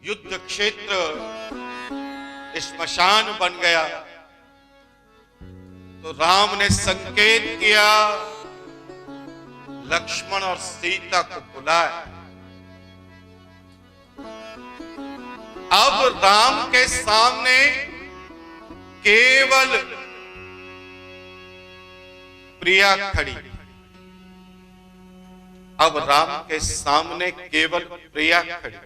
युद्ध क्षेत्र श्मशान बन गया तो राम ने संकेत किया, लक्ष्मण और सीता को बुलाया। अब राम के सामने केवल प्रिया खड़ी। अब राम के सामने केवल प्रिया खड़ी।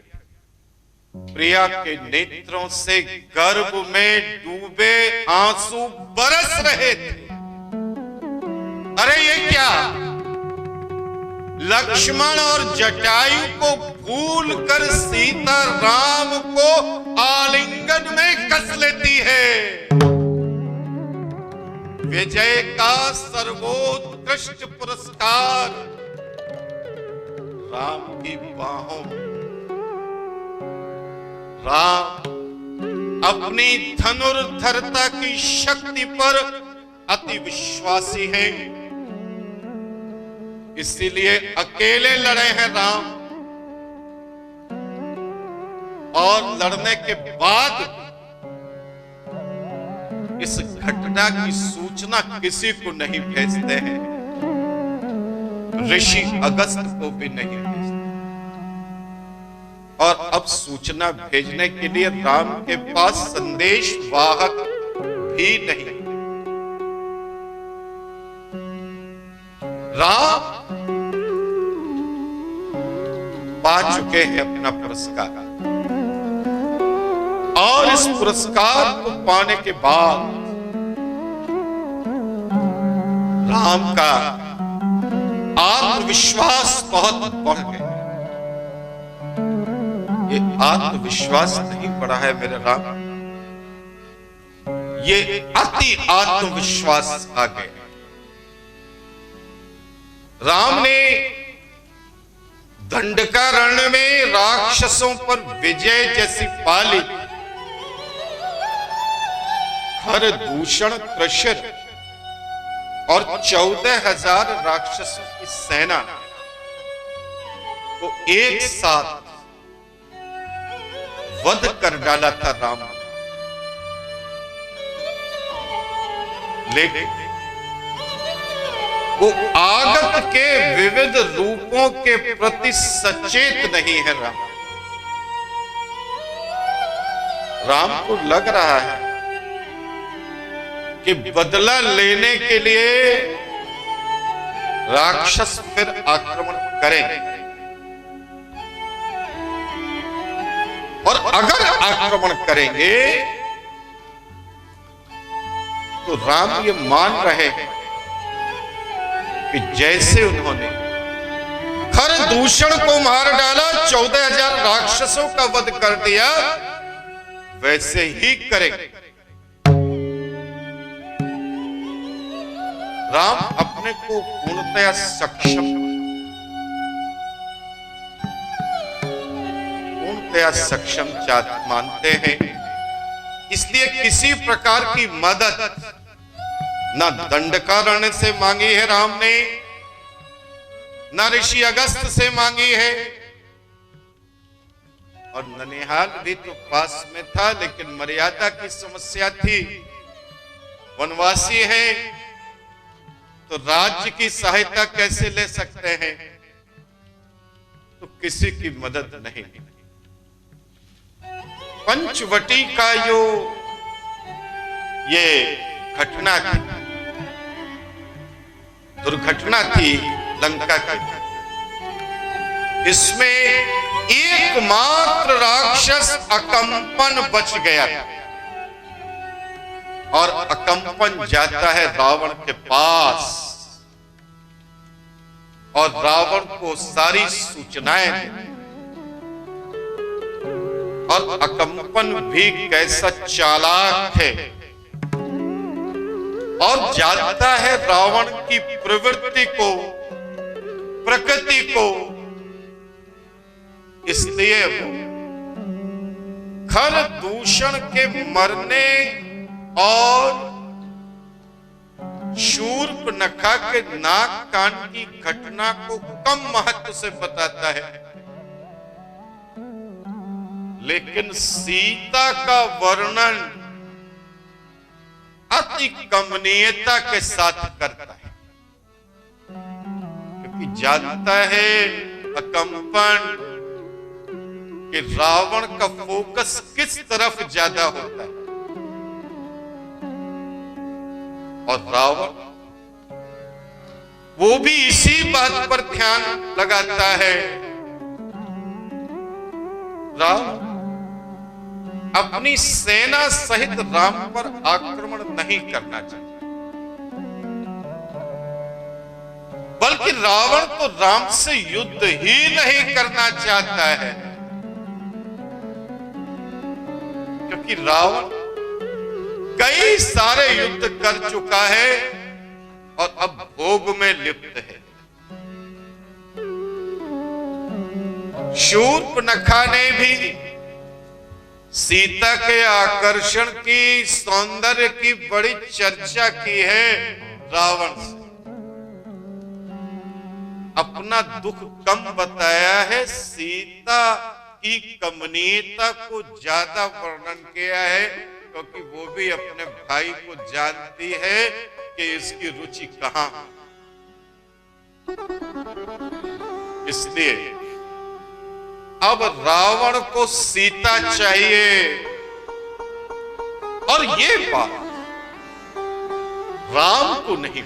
प्रिया के नेत्रों से गर्भ में डूबे आंसू बरस रहे थे। अरे ये क्या? लक्ष्मण और जटायु को भूलकर सीता राम को आलिंगन में कस लेती है। विजय का सर्वोत्कृष्ट पुरस्कार राम की बाहों में। राम अपनी धनुर्धरता की शक्ति पर अति विश्वासी है, इसीलिए अकेले लड़े हैं राम। और लड़ने के बाद इस घटना की सूचना किसी को नहीं भेजते हैं, ऋषि अगस्त को भी नहीं भेजते। और अब सूचना भेजने के लिए राम के पास संदेश वाहक भी नहीं। राम पा चुके हैं अपना पुरस्कार, और इस पुरस्कार को पाने के बाद राम का आत्मविश्वास बहुत बढ़ गया। ये आत्मविश्वास नहीं बढ़ा है मेरे राम, ये अति आत्मविश्वास आ गया। राम ने दंडकारण्य में राक्षसों पर विजय जैसी पाली। खर दूषण कृषर और 14,000 राक्षसों की सेना को एक साथ वध कर डाला था राम। लेकिन वो आगत के विविध रूपों के प्रति सचेत नहीं है राम। राम को लग रहा है कि बदला लेने के लिए राक्षस फिर आक्रमण करेंगे, और अगर आक्रमण करेंगे तो राम ये मान रहे हैं कि जैसे उन्होंने खर दूषण को मार डाला, 14,000 राक्षसों का वध कर दिया, वैसे ही करेंगे। राम अपने को पूर्णतया सक्षम मानते हैं, इसलिए किसी प्रकार की मदद न दंडकारण्य से मांगी है राम ने, न ऋषि अगस्त से मांगी है। और ननिहाल भी तो पास में था, लेकिन मर्यादा की समस्या थी, वनवासी है तो राज्य की सहायता कैसे ले सकते हैं, तो किसी की मदद नहीं। पंचवटी का जो ये घटना थी, दुर्घटना थी लंका की, इसमें एकमात्र राक्षस अकंपन बच गया, और अकंपन जाता है रावण के पास, और रावण को सारी सूचनाएं देते। और अकंपन भी कैसा चालाक है, और जानता है रावण की प्रवृत्ति को, प्रकृति को, इसलिए वो खर दूषण के मरने और शूर्पणखा के नाक कान की घटना को कम महत्व से बताता है, लेकिन सीता का वर्णन अति कमनीयता के साथ करता है, क्योंकि जानता है अकंपन कि रावण का फोकस किस तरफ ज्यादा होता है। और रावण वो भी इसी बात पर ध्यान लगाता है। रावण अपनी सेना सहित राम पर आक्रमण नहीं करना चाहता, बल्कि रावण तो राम से युद्ध ही नहीं करना चाहता है, क्योंकि रावण कई सारे युद्ध कर चुका है और अब भोग में लिप्त है। शूर्पणखा ने भी सीता के आकर्षण की, सौंदर्य की बड़ी चर्चा की है रावण से। अपना दुख कम बताया है, सीता की कमनीयता को ज्यादा वर्णन किया है, क्योंकि वो भी अपने भाई को जानती है कि इसकी रुचि कहां। इसलिए अब रावण को सीता चाहिए। और ये बात राम को नहीं,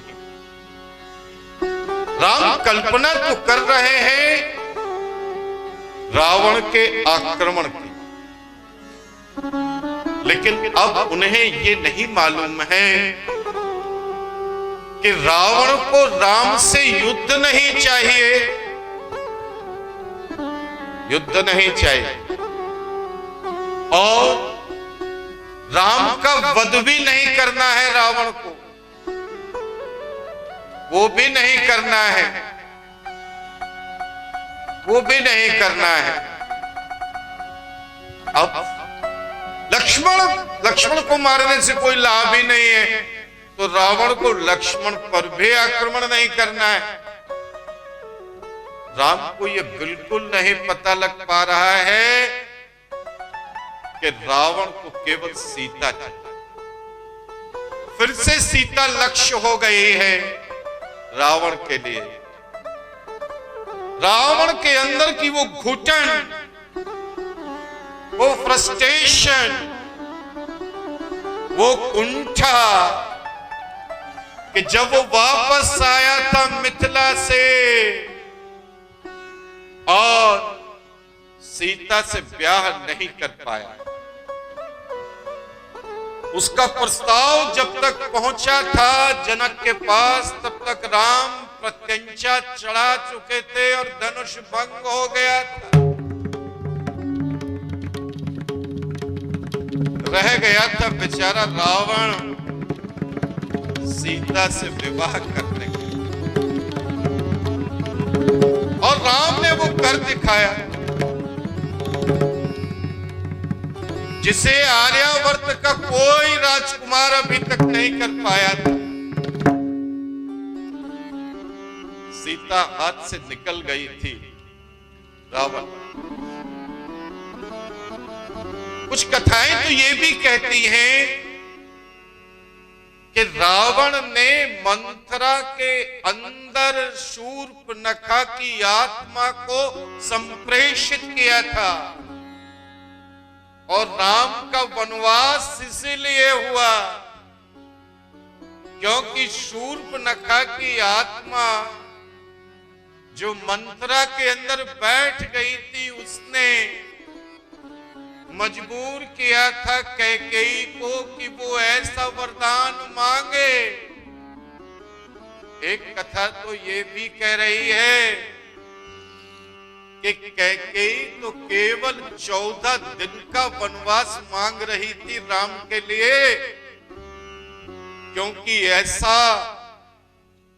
राम कल्पना तो कर रहे हैं रावण के आक्रमण की, लेकिन अब उन्हें ये नहीं मालूम है कि रावण को राम से युद्ध नहीं चाहिए, युद्ध नहीं चाहिए, और राम का वध भी नहीं करना है। रावण को वो भी नहीं करना है, वो भी नहीं करना है। अब लक्ष्मण को मारने से कोई लाभ ही नहीं है, तो रावण को लक्ष्मण पर भी आक्रमण नहीं करना है। राम को यह बिल्कुल नहीं पता लग पा रहा है कि रावण को केवल सीता चाहिए। फिर से सीता लक्ष्य हो गई है रावण के लिए। रावण के अंदर की वो घुटन, वो फ्रस्ट्रेशन, वो कुंठा कि जब वो वापस आया था मिथिला से और सीता से ब्याह नहीं कर पाया, उसका प्रस्ताव जब तक पहुंचा था जनक के पास, तब तक राम प्रत्यंचा चढ़ा चुके थे और धनुष भंग हो गया था। रह गया था बेचारा रावण सीता से विवाह करने के, और राम ने वो कर दिखाया जिसे आर्यावर्त का कोई राजकुमार अभी तक नहीं कर पाया था। सीता हाथ से निकल गई थी। रावण, कुछ कथाएं तो ये भी कहती हैं कि रावण ने मंथरा के अंदर शूर्पणखा की आत्मा को संप्रेषित किया था, और राम का वनवास इसीलिए हुआ क्योंकि शूर्पणखा की आत्मा जो मंथरा के अंदर बैठ गई थी, उसने मजबूर किया था कैकेयी को कि वो ऐसा वरदान मांगे। एक कथा तो ये भी कह रही है कि कैकेयी तो केवल 14 दिन का वनवास मांग रही थी राम के लिए, क्योंकि ऐसा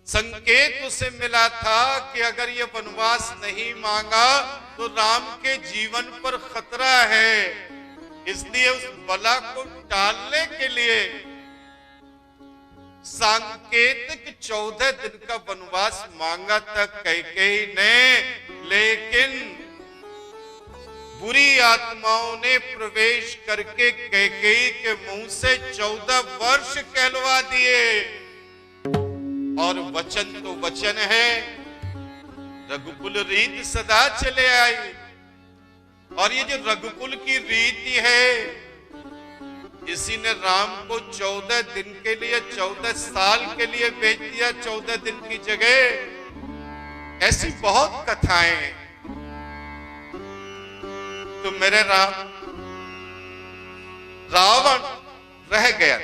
संकेत उसे मिला था कि अगर ये वनवास नहीं मांगा तो राम के जीवन पर खतरा है। इसलिए उस बला को टालने के लिए सांकेतिक 14 दिन का वनवास मांगा था कैकेयी ने, लेकिन बुरी आत्माओं ने प्रवेश करके कैकेयी के मुंह से 14 वर्ष कहलवा दिए। और वचन तो वचन है, रघुकुल रीत सदा चले आई। और ये जो रघुकुल की रीति है, इसी ने राम को 14 दिन के लिए 14 साल के लिए भेज दिया, 14 दिन की जगह। ऐसी बहुत कथाएं हैं। तो मेरे रावण रह गया।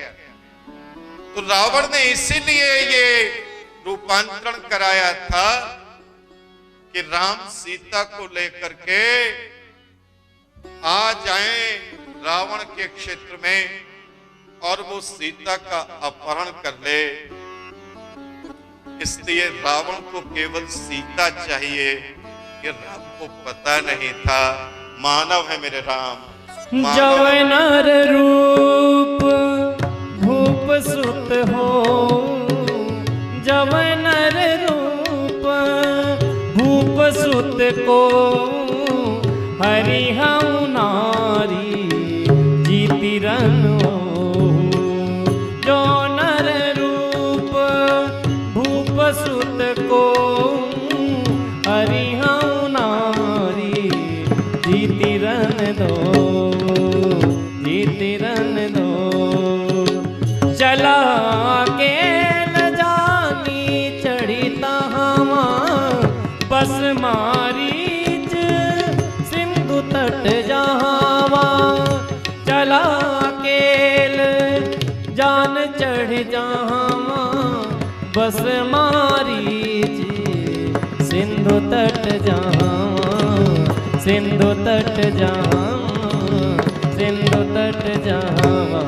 तो रावण ने इसीलिए ये रूपांतरण कराया था कि राम सीता को लेकर के आ जाएं रावण के क्षेत्र में और वो सीता का अपहरण कर ले। इसलिए रावण को केवल सीता चाहिए, ये राम को पता नहीं था। मानव है मेरे राम। जवनर रूप भूप सुत हो, जवनर रूप भूप सुत को हरिहउ नारी जीति रन हो। जो नर रूप भूप सुत को हरिहउ नारी जीति रन दो, जीति रन दो। चला के ल जानी चढ़िता हवा, बस मारीच सिंधु तट जहावा। चला केल जान चढ़ जहावा, बस मारीच सिंधु तट जहावा, सिंधु तट जहावा, सिंधु तट जहावा।